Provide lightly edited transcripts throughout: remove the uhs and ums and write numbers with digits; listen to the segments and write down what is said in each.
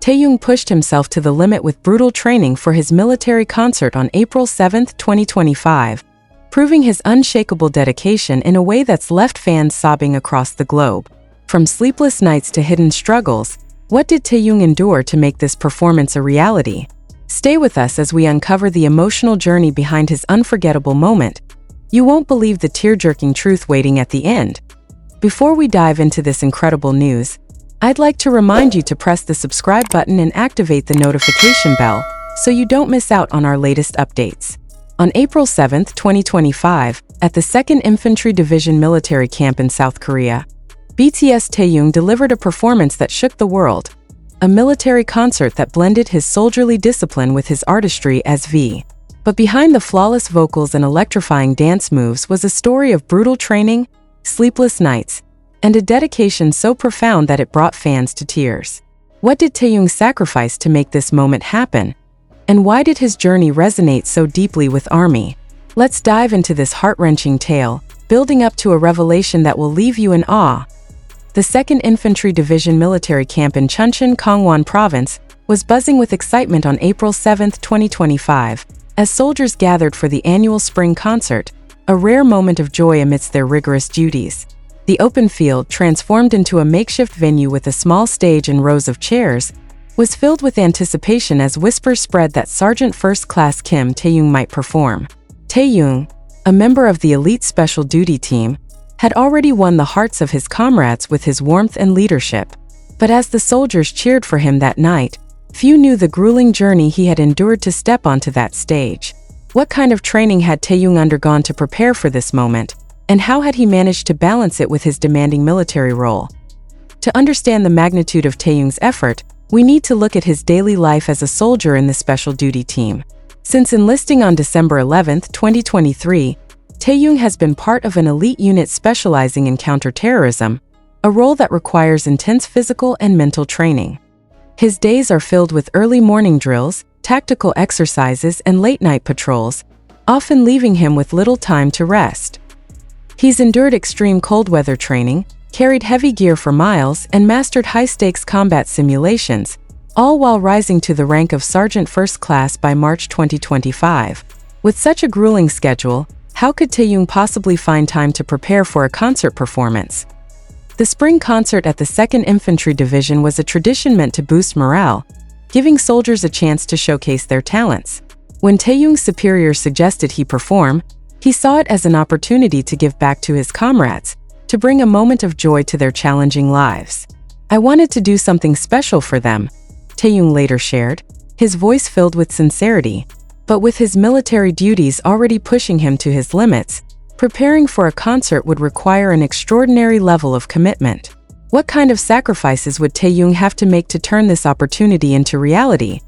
Taehyung pushed himself to the limit with brutal training for his military concert on April 7, 2025, proving his unshakable dedication in a way that's left fans sobbing across the globe. From sleepless nights to hidden struggles, what did Taehyung endure to make this performance a reality? Stay with us as we uncover the emotional journey behind his unforgettable moment. You won't believe the tear-jerking truth waiting at the end. Before we dive into this incredible news, I'd like to remind you to press the subscribe button and activate the notification bell so you don't miss out on our latest updates. On April 7, 2025, at the 2nd Infantry Division military camp in South Korea, BTS Taehyung delivered a performance that shook the world, a military concert that blended his soldierly discipline with his artistry as V. But behind the flawless vocals and electrifying dance moves was a story of brutal training, sleepless nights, and a dedication so profound that it brought fans to tears. What did Taehyung sacrifice to make this moment happen? And why did his journey resonate so deeply with ARMY? Let's dive into this heart-wrenching tale, building up to a revelation that will leave you in awe. The 2nd Infantry Division military camp in Chuncheon, Gangwon Province, was buzzing with excitement on April 7, 2025, as soldiers gathered for the annual spring concert, a rare moment of joy amidst their rigorous duties. The open field, transformed into a makeshift venue with a small stage and rows of chairs, was filled with anticipation as whispers spread that Sergeant First Class Kim Taehyung might perform. Taehyung, a member of the elite special duty team, had already won the hearts of his comrades with his warmth and leadership. But as the soldiers cheered for him that night, few knew the grueling journey he had endured to step onto that stage. What kind of training had Taehyung undergone to prepare for this moment? And how had he managed to balance it with his demanding military role? To understand the magnitude of Taehyung's effort, we need to look at his daily life as a soldier in the special duty team. Since enlisting on December 11, 2023, Taehyung has been part of an elite unit specializing in counterterrorism, a role that requires intense physical and mental training. His days are filled with early morning drills, tactical exercises, and late-night patrols, often leaving him with little time to rest. He's endured extreme cold weather training, carried heavy gear for miles, and mastered high-stakes combat simulations, all while rising to the rank of Sergeant First Class by March 2025. With such a grueling schedule, how could Taehyung possibly find time to prepare for a concert performance? The spring concert at the 2nd Infantry Division was a tradition meant to boost morale, giving soldiers a chance to showcase their talents. When Taehyung's superiors suggested he perform, he saw it as an opportunity to give back to his comrades, to bring a moment of joy to their challenging lives. "I wanted to do something special for them," Taehyung later shared, his voice filled with sincerity. But with his military duties already pushing him to his limits, preparing for a concert would require an extraordinary level of commitment. What kind of sacrifices would Taehyung have to make to turn this opportunity into reality?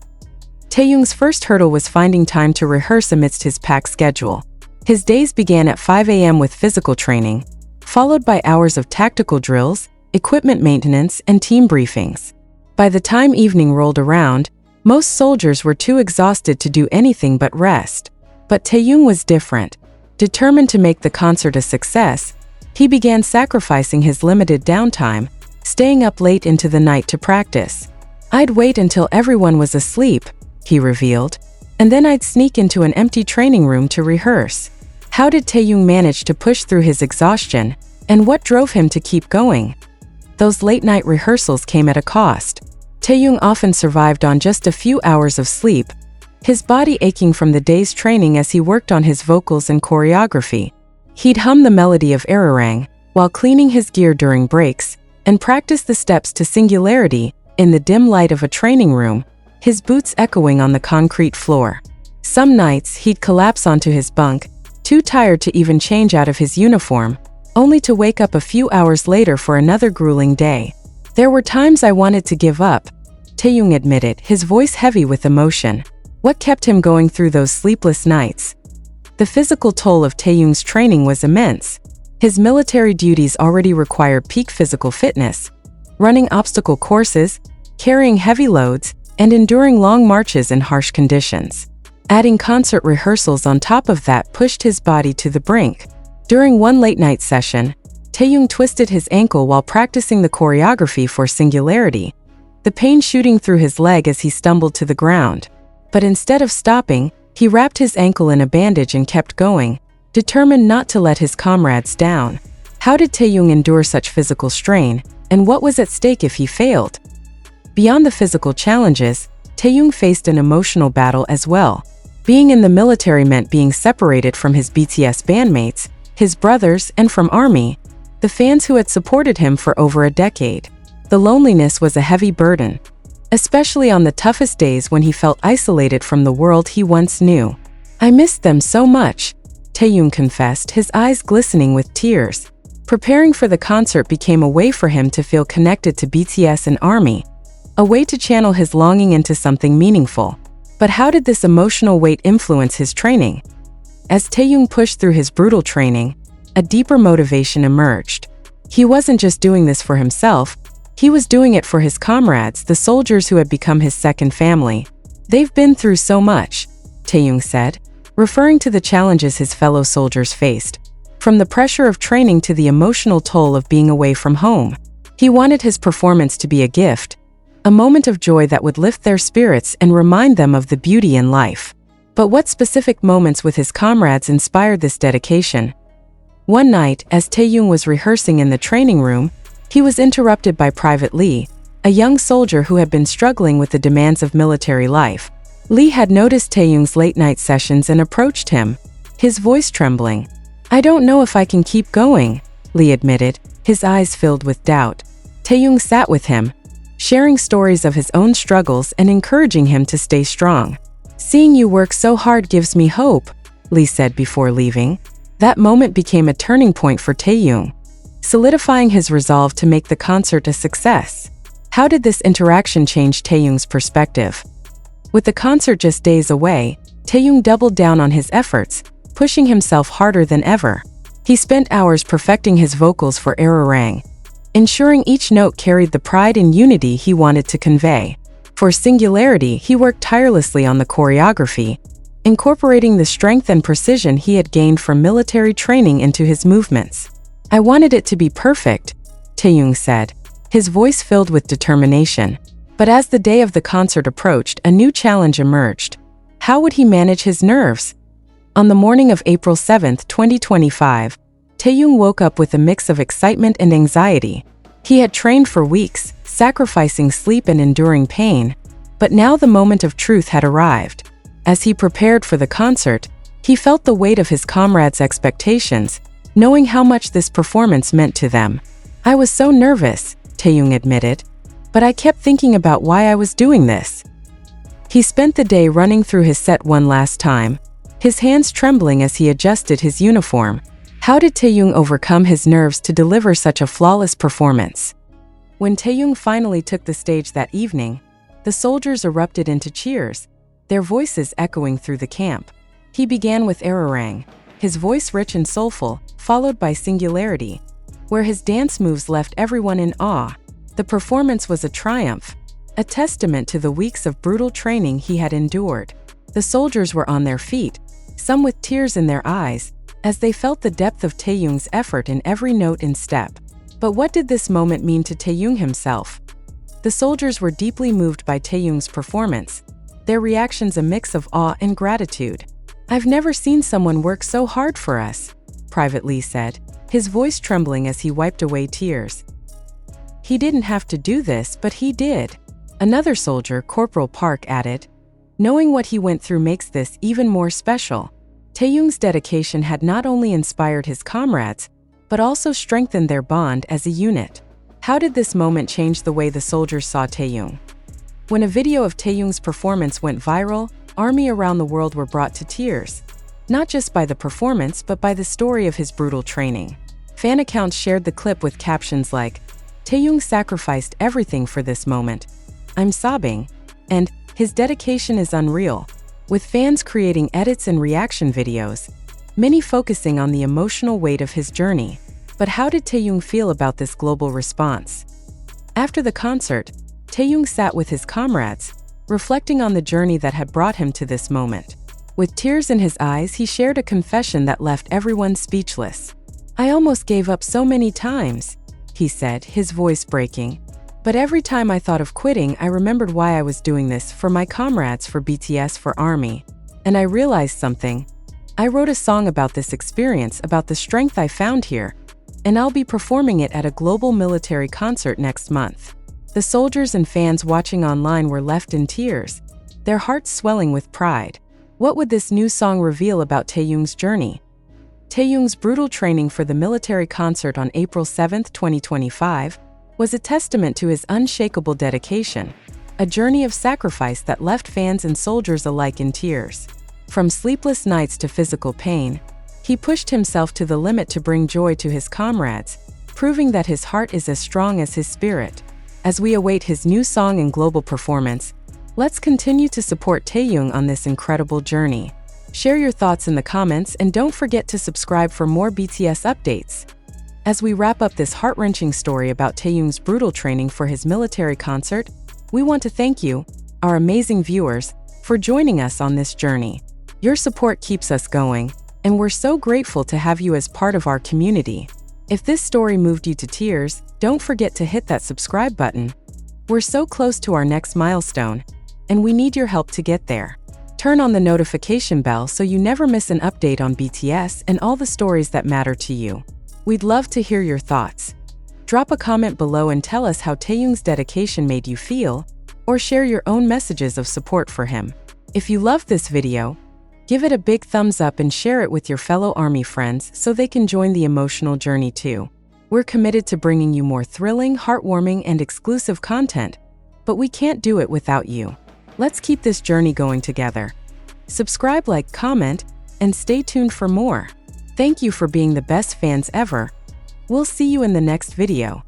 Taehyung's first hurdle was finding time to rehearse amidst his packed schedule. His days began at 5 a.m. with physical training, followed by hours of tactical drills, equipment maintenance, and team briefings. By the time evening rolled around, most soldiers were too exhausted to do anything but rest. But Taehyung was different. Determined to make the concert a success, he began sacrificing his limited downtime, staying up late into the night to practice. "I'd wait until everyone was asleep," he revealed, "and then I'd sneak into an empty training room to rehearse." How did Taehyung manage to push through his exhaustion, and what drove him to keep going? Those late-night rehearsals came at a cost. Taehyung often survived on just a few hours of sleep, his body aching from the day's training as he worked on his vocals and choreography. He'd hum the melody of Ararang while cleaning his gear during breaks, and practice the steps to Singularity in the dim light of a training room, his boots echoing on the concrete floor. Some nights he'd collapse onto his bunk, too tired to even change out of his uniform, only to wake up a few hours later for another grueling day. "There were times I wanted to give up," Taehyung admitted, his voice heavy with emotion. What kept him going through those sleepless nights? The physical toll of Taehyung's training was immense. His military duties already required peak physical fitness, running obstacle courses, carrying heavy loads, and enduring long marches in harsh conditions. Adding concert rehearsals on top of that pushed his body to the brink. During one late-night session, Taehyung twisted his ankle while practicing the choreography for Singularity. the pain shooting through his leg as he stumbled to the ground. But instead of stopping, he wrapped his ankle in a bandage and kept going, determined not to let his comrades down. How did Taehyung endure such physical strain, and what was at stake if he failed? Beyond the physical challenges, Taehyung faced an emotional battle as well. Being in the military meant being separated from his BTS bandmates, his brothers, and from ARMY, the fans who had supported him for over a decade. The loneliness was a heavy burden, especially on the toughest days when he felt isolated from the world he once knew. "I missed them so much," Taehyung confessed, his eyes glistening with tears. Preparing for the concert became a way for him to feel connected to BTS and ARMY, a way to channel his longing into something meaningful. But how did this emotional weight influence his training? As Taehyung pushed through his brutal training, a deeper motivation emerged. He wasn't just doing this for himself, he was doing it for his comrades, the soldiers who had become his second family. "They've been through so much," Taehyung said, referring to the challenges his fellow soldiers faced. From the pressure of training to the emotional toll of being away from home. He wanted his performance to be a gift, a moment of joy that would lift their spirits and remind them of the beauty in life. But what specific moments with his comrades inspired this dedication? One night, as Taehyung was rehearsing in the training room, he was interrupted by Private Lee, a young soldier who had been struggling with the demands of military life. Lee had noticed Taehyung's late-night sessions and approached him, his voice trembling. "I don't know if I can keep going," Lee admitted, his eyes filled with doubt. Taehyung sat with him, sharing stories of his own struggles and encouraging him to stay strong. "Seeing you work so hard gives me hope," Lee said before leaving. That moment became a turning point for Taehyung, solidifying his resolve to make the concert a success. How did this interaction change Taehyung's perspective? With the concert just days away, Taehyung doubled down on his efforts, pushing himself harder than ever. He spent hours perfecting his vocals for Arirang, ensuring each note carried the pride and unity he wanted to convey. For Singularity, he worked tirelessly on the choreography, incorporating the strength and precision he had gained from military training into his movements. "I wanted it to be perfect," Taehyung said, his voice filled with determination. But as the day of the concert approached, a new challenge emerged. How would he manage his nerves? On the morning of April 7, 2025, Taehyung woke up with a mix of excitement and anxiety. He had trained for weeks, sacrificing sleep and enduring pain, but now the moment of truth had arrived. As he prepared for the concert, he felt the weight of his comrades' expectations, knowing how much this performance meant to them. "I was so nervous," Taehyung admitted, "but I kept thinking about why I was doing this." He spent the day running through his set one last time, his hands trembling as he adjusted his uniform. How did Taehyung overcome his nerves to deliver such a flawless performance? When Taehyung finally took the stage that evening, the soldiers erupted into cheers, their voices echoing through the camp. He began with Arirang, his voice rich and soulful, followed by Singularity, where his dance moves left everyone in awe. The performance was a triumph, a testament to the weeks of brutal training he had endured. The soldiers were on their feet, some with tears in their eyes, as they felt the depth of Taehyung's effort in every note and step. But what did this moment mean to Taehyung himself? The soldiers were deeply moved by Taehyung's performance, their reactions a mix of awe and gratitude. "I've never seen someone work so hard for us," Private Lee said, his voice trembling as he wiped away tears. "He didn't have to do this, but he did," another soldier, Corporal Park, added. "Knowing what he went through makes this even more special." Taehyung's dedication had not only inspired his comrades, but also strengthened their bond as a unit. How did this moment change the way the soldiers saw Taehyung? When a video of Taehyung's performance went viral, ARMY around the world were brought to tears, not just by the performance but by the story of his brutal training. Fan accounts shared the clip with captions like, "Taehyung sacrificed everything for this moment. I'm sobbing," and "His dedication is unreal," with fans creating edits and reaction videos, many focusing on the emotional weight of his journey. But how did Taehyung feel about this global response? After the concert, Taehyung sat with his comrades, reflecting on the journey that had brought him to this moment. With tears in his eyes, he shared a confession that left everyone speechless. "I almost gave up so many times," he said, his voice breaking. But every time I thought of quitting, I remembered why I was doing this, for my comrades, for BTS, for ARMY. And I realized something. I wrote a song about this experience, about the strength I found here, and I'll be performing it at a global military concert next month. The soldiers and fans watching online were left in tears, their hearts swelling with pride. What would this new song reveal about Taehyung's journey? Taehyung's brutal training for the military concert on April 7, 2025, was a testament to his unshakable dedication, a journey of sacrifice that left fans and soldiers alike in tears. From sleepless nights to physical pain, he pushed himself to the limit to bring joy to his comrades, proving that his heart is as strong as his spirit. As we await his new song and global performance, let's continue to support Taehyung on this incredible journey. Share your thoughts in the comments and don't forget to subscribe for more BTS updates. As we wrap up this heart-wrenching story about Taehyung's brutal training for his military concert, we want to thank you, our amazing viewers, for joining us on this journey. Your support keeps us going, and we're so grateful to have you as part of our community. If this story moved you to tears, don't forget to hit that subscribe button. We're so close to our next milestone, and we need your help to get there. Turn on the notification bell so you never miss an update on BTS and all the stories that matter to you. We'd love to hear your thoughts. Drop a comment below and tell us how Taehyung's dedication made you feel, or share your own messages of support for him. If you loved this video, give it a big thumbs up and share it with your fellow ARMY friends so they can join the emotional journey too. We're committed to bringing you more thrilling, heartwarming, and exclusive content, but we can't do it without you. Let's keep this journey going together. Subscribe, like, comment, and stay tuned for more. Thank you for being the best fans ever. We'll see you in the next video.